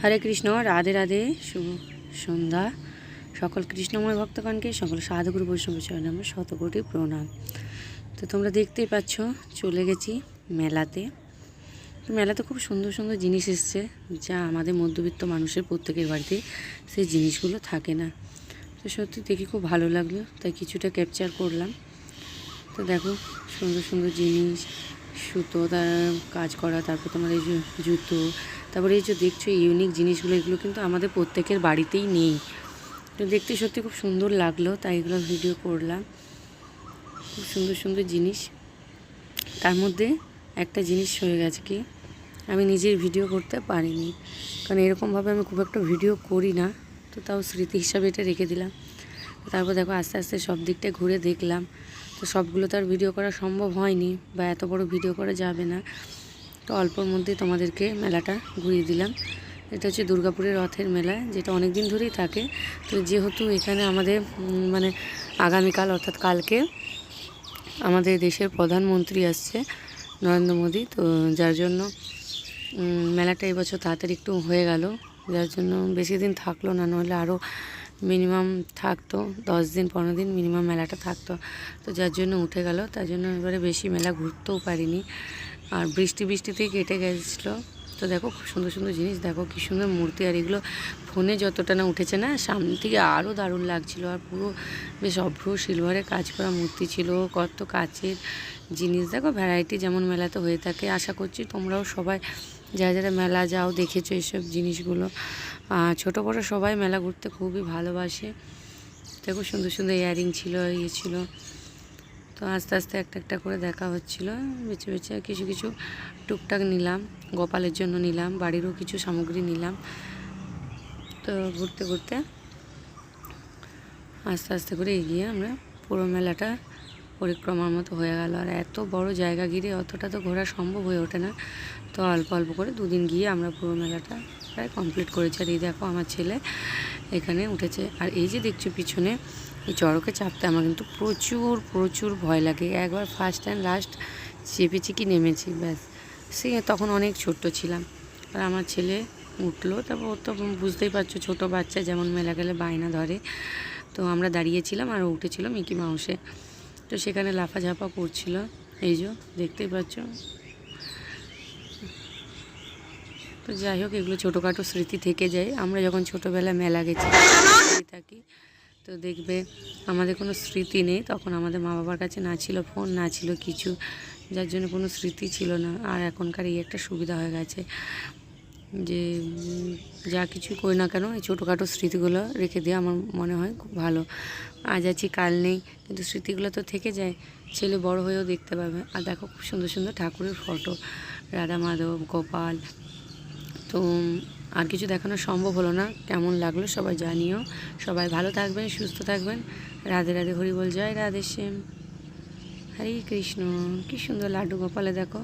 হরে কৃষ্ণ, রাধে রাধে, শুভ সন্ধ্যা। সকল কৃষ্ণময় ভক্তগণকে, সকল সাধুগুরু বৈষ্ণব চরণে আমার শতকোটি প্রণাম। তো তোমরা দেখতেই পাচ্ছ, চলে গেছি মেলাতে। তো মেলাতে খুব সুন্দর সুন্দর জিনিস এসছে, যা আমাদের মধ্যবিত্ত মানুষের প্রত্যেকের বাড়িতে সেই জিনিসগুলো থাকে না। তো সত্যি দেখে খুব ভালো লাগলো, তাই কিছুটা ক্যাপচার করলাম। তো দেখো, সুন্দর সুন্দর জিনিস, সুতো তার কাজ করা, তারপর তোমার এই যে জুতো, তারপরে এই যে দেখছো ইউনিক জিনিসগুলো, এগুলো কিন্তু আমাদের প্রত্যেকের বাড়িতেই নেই। তো দেখতে সত্যি খুব সুন্দর লাগলো, তাই এগুলো ভিডিও করলাম। খুব সুন্দর সুন্দর জিনিস। তার মধ্যে একটা জিনিস হয়ে গেছে কি, আমি নিজের ভিডিও করতে পারিনি, কারণ এরকমভাবে আমি খুব একটা ভিডিও করি না। তো তাও স্মৃতি হিসাবে এটা রেখে দিলাম। তারপর দেখো, আস্তে আস্তে সব দিকটা ঘুরে দেখলাম। তো সবগুলো তো আর ভিডিও করা সম্ভব হয়নি, বা এত বড় ভিডিও করা যাবে না। তো অল্পর মধ্যে তোমাদেরকে মেলাটা ঘুরিয়ে দিলাম। এটা হচ্ছে দুর্গাপুরের রথের মেলা, যেটা অনেক দিন ধরেই থাকে। তো যেহেতু এখানে আমাদের মানে আগামীকাল অর্থাৎ কালকে আমাদের দেশের প্রধানমন্ত্রী আসছে, নরেন্দ্র মোদী। তো যার জন্য মেলাটা এবছর তাড়াতাড়ি একটু হয়ে গেল, যার জন্য বেশি দিন থাকলো না, নাহলে আরও মিনিমাম থাকতো 10 দিন 15 দিন মিনিমাম মেলাটা থাকতো। তো যার জন্য উঠে গেল, তার জন্য এবারে বেশি মেলা ঘুরতেও পারিনি, আর বৃষ্টিতেই কেটে গেছিলো। তো দেখো, খুব সুন্দর সুন্দর জিনিস, দেখো কী সুন্দর মূর্তি। আর এগুলো ফোনে যতটা না উঠেছে না, সামনে থেকে আরও দারুণ লাগছিলো। আর পুরো বেশ অভ্র সিলভারে কাজ করা মূর্তি ছিল, কত কাচের জিনিস। দেখো ভ্যারাইটি যেমন মেলাতে হয়ে থাকে। আশা করছি তোমরাও সবাই যারা যারা মেলা যাও দেখেছো এইসব জিনিসগুলো। ছোটো বড়ো সবাই মেলা ঘুরতে খুবই ভালোবাসে। দেখো সুন্দর সুন্দর ইয়ারিং ছিল, ইয়ে ছিল। তো আস্তে আস্তে একটা একটা করে দেখা হচ্ছিলো, বেছে বেছে কিছু কিছু টুকটাক নিলাম, গোপালের জন্য নিলাম, বাড়িরও কিছু সামগ্রী নিলাম। তো ঘুরতে ঘুরতে আস্তে আস্তে করে এগিয়ে আমরা পুরো মেলাটা পরিক্রমার মতো হয়ে গেল। আর এত বড় জায়গা ঘিরে অতটা তো ঘোরা সম্ভব হয়ে ওঠে না। তো অল্প অল্প করে 2 দিন গিয়ে আমরা পুরো মেলাটা প্রায় কমপ্লিট করেছি। আর এই দেখো, আমার ছেলে এখানে উঠেছে। আর এই যে দেখছো পিছনে, এই চড়কে চাপতে আমার কিন্তু প্রচুর প্রচুর ভয় লাগে। একবার ফার্স্ট অ্যান্ড লাস্ট চেপেছি কি নেমেছি, ব্যাস। সে তখন অনেক ছোট্ট ছিলাম, আর আমার ছেলে উঠলো। তারপর ও তো বুঝতেই পারছো, ছোটো বাচ্চা যেমন মেলা গেলে বায়না ধরে। তো আমরা দাঁড়িয়েছিলাম আর উঠেছিল মিকি মাউসে। তো সেখানে লাফাঝাপা করছিল, এই যে দেখতেই পাচ্ছ। তো যাই হোক, এগুলো ছোটোখাটো স্মৃতি থেকে যায়। আমরা যখন ছোটোবেলায় মেলা গেছি থাকি, তো দেখবে আমাদের কোনো স্মৃতি নেই। তখন আমাদের মা বাবার কাছে না ছিল ফোন, না ছিল কিছু, যার জন্য কোনো স্মৃতি ছিল না। আর এখনকার এই একটা সুবিধা হয়ে গেছে যে যা কিছু করি না কেন, এই ছোটোখাটো স্মৃতিগুলো রেখে দিয়ে আমার মনে হয় খুব ভালো। আজ আছি কাল নেই, কিন্তু স্মৃতিগুলো তো থেকে যায়, ছেলে বড় হয়েও দেখতে পাবে। আর দেখো, খুব সুন্দর সুন্দর ঠাকুরের ফটো, রাধা মাধব, গোপাল। তো আর কিছু দেখানো সম্ভব হলো না। কেমন লাগলো সবাই জানিও। সবাই ভালো থাকবেন, সুস্থ থাকবেন। রাধে রাধে, হরি বল, জয় রাধে শ্যাম, হরে কৃষ্ণ। কি সুন্দর লাড্ডু গোপালে দেখো।